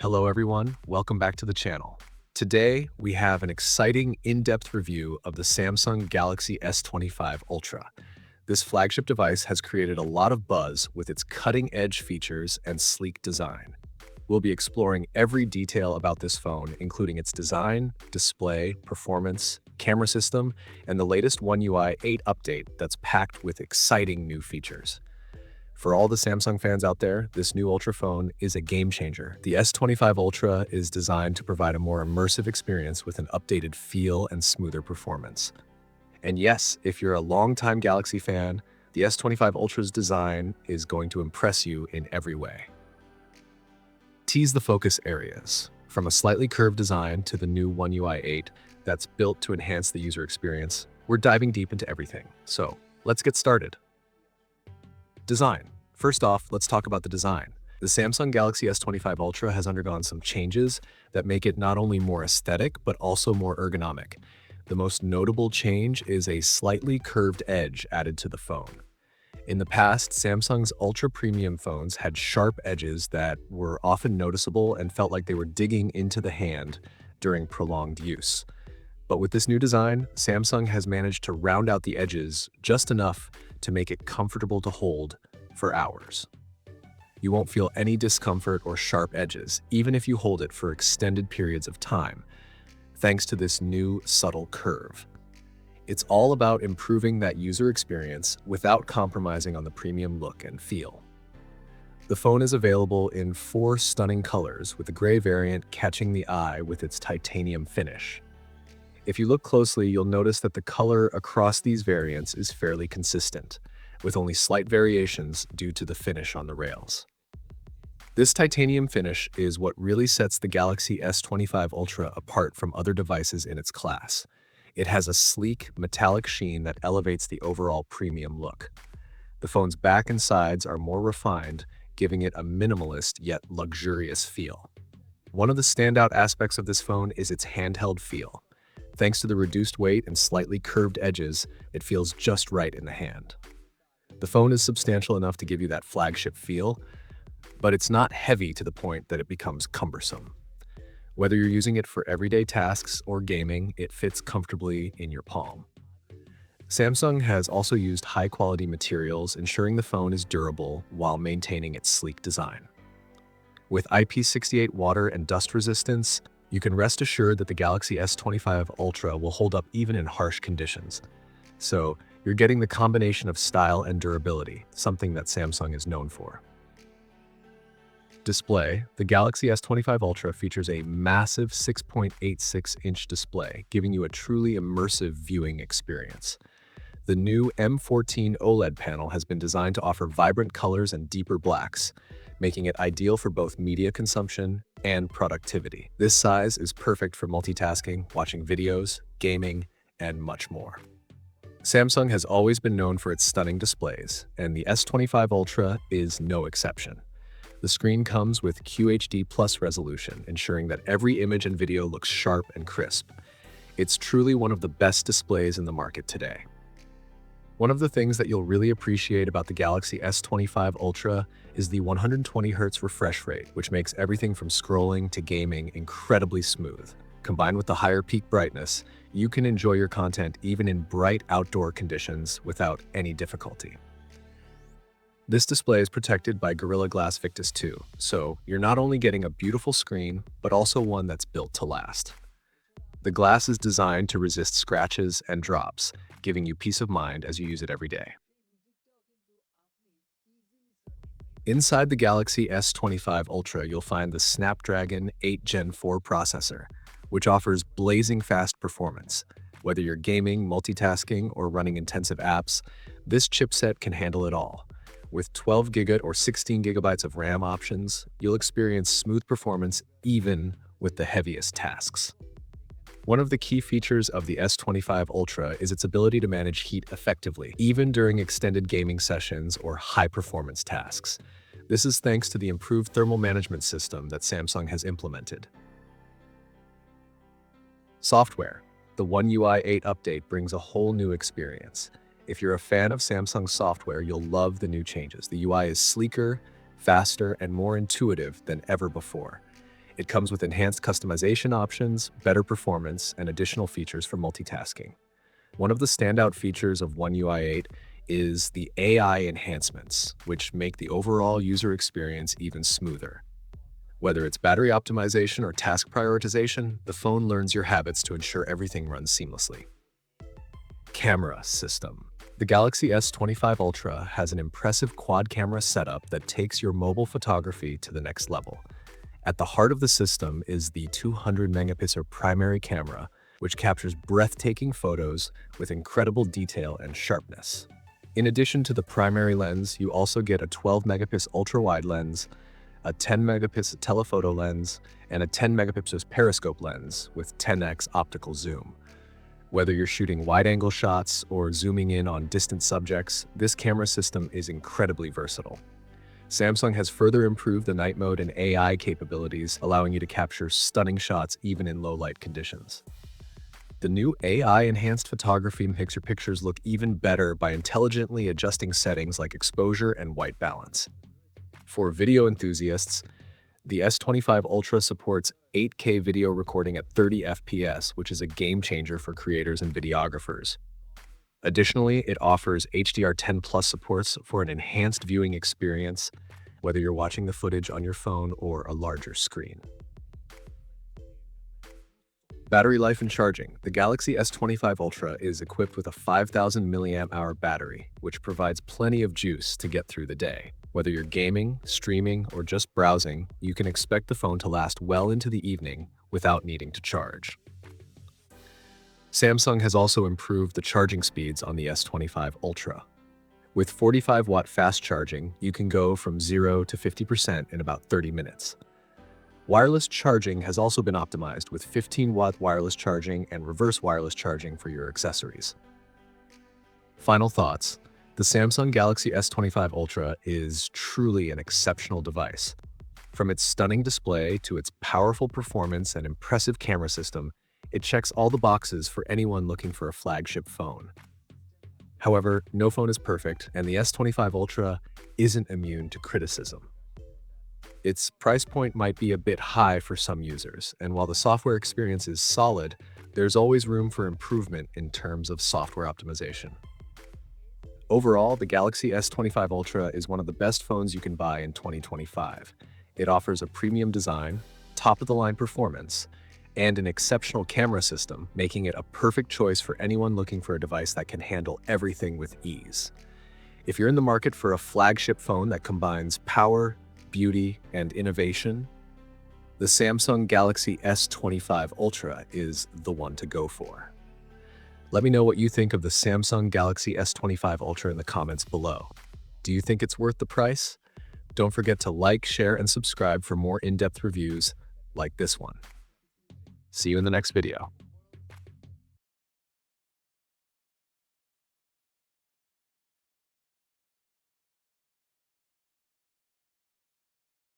Hello everyone, welcome back to the channel. Today, we have an exciting in-depth review of the Samsung Galaxy S25 Ultra. This flagship device has created a lot of buzz with its cutting-edge features and sleek design. We'll be exploring every detail about this phone, including its design, display, performance, camera system, and the latest One UI 8 update that's packed with exciting new features. For all the Samsung fans out there, this new Ultra phone is a game changer. The S25 Ultra is designed to provide a more immersive experience with an updated feel and smoother performance. And yes, if you're a longtime Galaxy fan, the S25 Ultra's design is going to impress you in every way. Tease the focus areas. From a slightly curved design to the new One UI 8 that's built to enhance the user experience, we're diving deep into everything. So, let's get started. Design. First off, let's talk about the design. The Samsung Galaxy S25 Ultra has undergone some changes that make it not only more aesthetic, but also more ergonomic. The most notable change is a slightly curved edge added to the phone. In the past, Samsung's ultra premium phones had sharp edges that were often noticeable and felt like they were digging into the hand during prolonged use. But with this new design, Samsung has managed to round out the edges just enough to make it comfortable to hold for hours. You won't feel any discomfort or sharp edges, even if you hold it for extended periods of time, thanks to this new subtle curve. It's all about improving that user experience without compromising on the premium look and feel. The phone is available in 4 stunning colors, with the gray variant catching the eye with its titanium finish. If you look closely, you'll notice that the color across these variants is fairly consistent, with only slight variations due to the finish on the rails. This titanium finish is what really sets the Galaxy S25 Ultra apart from other devices in its class. It has a sleek, metallic sheen that elevates the overall premium look. The phone's back and sides are more refined, giving it a minimalist yet luxurious feel. One of the standout aspects of this phone is its handheld feel. Thanks to the reduced weight and slightly curved edges, it feels just right in the hand. The phone is substantial enough to give you that flagship feel, but it's not heavy to the point that it becomes cumbersome. Whether you're using it for everyday tasks or gaming, it fits comfortably in your palm. Samsung has also used high-quality materials, ensuring the phone is durable while maintaining its sleek design. With IP68 water and dust resistance, you can rest assured that the Galaxy S25 Ultra will hold up even in harsh conditions. So, you're getting the combination of style and durability, something that Samsung is known for. Display. The Galaxy S25 Ultra features a massive 6.86-inch display, giving you a truly immersive viewing experience. The new M14 OLED panel has been designed to offer vibrant colors and deeper blacks, making it ideal for both media consumption and productivity. This size is perfect for multitasking, watching videos, gaming, and much more. Samsung has always been known for its stunning displays, and the S25 Ultra is no exception. The screen comes with QHD+ resolution, ensuring that every image and video looks sharp and crisp. It's truly one of the best displays in the market today. One of the things that you'll really appreciate about the Galaxy S25 Ultra is the 120Hz refresh rate, which makes everything from scrolling to gaming incredibly smooth. Combined with the higher peak brightness, you can enjoy your content even in bright outdoor conditions without any difficulty. This display is protected by Gorilla Glass Victus 2, so you're not only getting a beautiful screen, but also one that's built to last. The glass is designed to resist scratches and drops, giving you peace of mind as you use it every day. Inside the Galaxy S25 Ultra, you'll find the Snapdragon 8 Gen 4 processor, which offers blazing fast performance. Whether you're gaming, multitasking, or running intensive apps, this chipset can handle it all. With 12GB or 16GB of RAM options, you'll experience smooth performance even with the heaviest tasks. One of the key features of the S25 Ultra is its ability to manage heat effectively, even during extended gaming sessions or high-performance tasks. This is thanks to the improved thermal management system that Samsung has implemented. Software. The One UI 8 update brings a whole new experience. If you're a fan of Samsung software, you'll love the new changes. The UI is sleeker, faster, and more intuitive than ever before. It comes with enhanced customization options, better performance, and additional features for multitasking. One of the standout features of One UI 8 is the AI enhancements, which make the overall user experience even smoother. Whether it's battery optimization or task prioritization, the phone learns your habits to ensure everything runs seamlessly. Camera system. The Galaxy S25 Ultra has an impressive quad-camera setup that takes your mobile photography to the next level. At the heart of the system is the 200-megapixel primary camera, which captures breathtaking photos with incredible detail and sharpness. In addition to the primary lens, you also get a 12-megapixel ultra-wide lens, a 10-megapixel telephoto lens, and a 10-megapixel periscope lens with 10x optical zoom. Whether you're shooting wide-angle shots or zooming in on distant subjects, this camera system is incredibly versatile. Samsung has further improved the night mode and AI capabilities, allowing you to capture stunning shots even in low-light conditions. The new AI-enhanced photography makes your pictures look even better by intelligently adjusting settings like exposure and white balance. For video enthusiasts, the S25 Ultra supports 8K video recording at 30 FPS, which is a game changer for creators and videographers. Additionally, it offers HDR10 Plus supports for an enhanced viewing experience, whether you're watching the footage on your phone or a larger screen. Battery life and charging. The Galaxy S25 Ultra is equipped with a 5,000 mAh battery, which provides plenty of juice to get through the day. Whether you're gaming, streaming, or just browsing, you can expect the phone to last well into the evening without needing to charge. Samsung has also improved the charging speeds on the S25 Ultra. With 45-watt fast charging, you can go from 0 to 50% in about 30 minutes. Wireless charging has also been optimized with 15-watt wireless charging and reverse wireless charging for your accessories. Final thoughts. The Samsung Galaxy S25 Ultra is truly an exceptional device. From its stunning display to its powerful performance and impressive camera system, it checks all the boxes for anyone looking for a flagship phone. However, no phone is perfect, and the S25 Ultra isn't immune to criticism. Its price point might be a bit high for some users, and while the software experience is solid, there's always room for improvement in terms of software optimization. Overall, the Galaxy S25 Ultra is one of the best phones you can buy in 2025. It offers a premium design, top-of-the-line performance, and an exceptional camera system, making it a perfect choice for anyone looking for a device that can handle everything with ease. If you're in the market for a flagship phone that combines power, beauty, and innovation, the Samsung Galaxy S25 Ultra is the one to go for. Let me know what you think of the Samsung Galaxy S25 Ultra in the comments below. Do you think it's worth the price? Don't forget to like, share, and subscribe for more in-depth reviews like this one. See you in the next video.